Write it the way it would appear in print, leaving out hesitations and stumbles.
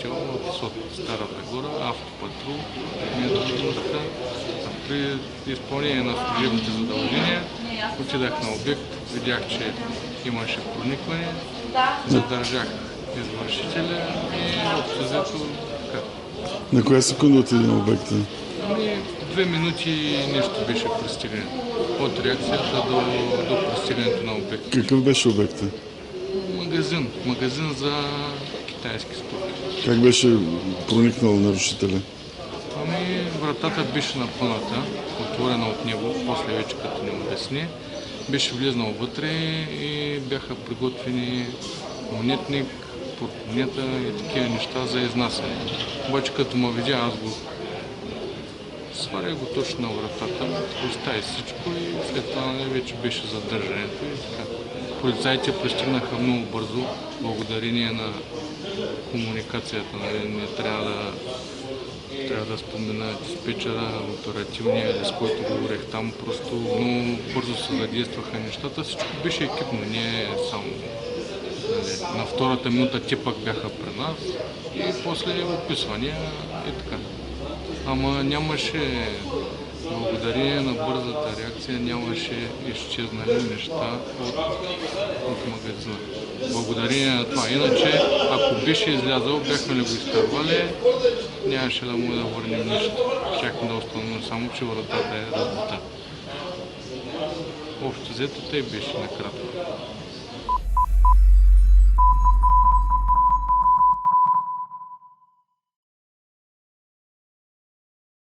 работил в СОТ Стара Загора, автопатрул, длъжността. При изпълнение на служебните задължения отидах на обект, видях, че имаше проникване, задържах извършителя и общо взето така. На коя секунда отиде на обекта? 2 минути нещо беше пристигане. От реакцията до пристигането на обекта. Какъв беше обекта? Магазин за китайски стоки. Как беше проникнал нарушителя? Вратата беше напъната, отворена от него, после вече като не обясни. Беше влезнал вътре и бяха приготвени монетник, портмонета и такива неща за изнасяне. Обаче като ме видя, аз го сварях го точно на вратата, остави всичко и след това вече беше задържането и така. Полицаите пристигнаха много бързо, благодарение на комуникацията. Не трябва да спомена диспетчера, оперативния, с който говорех там, просто много бързо се задействаха нещата. Всичко беше екипно, не само. На втората минута те пък бяха при нас и после описвания и така. Ама нямаше, благодарение на бързата реакция, нямаше изчезнали неща от магазина. Благодарение на това. Иначе, ако беше излязъл, бяхме ли го изтървали, нямаше да му да върнем нищо. Щяхме да установим само, че вратата е разбита. Общо взето, тъй беше накратко.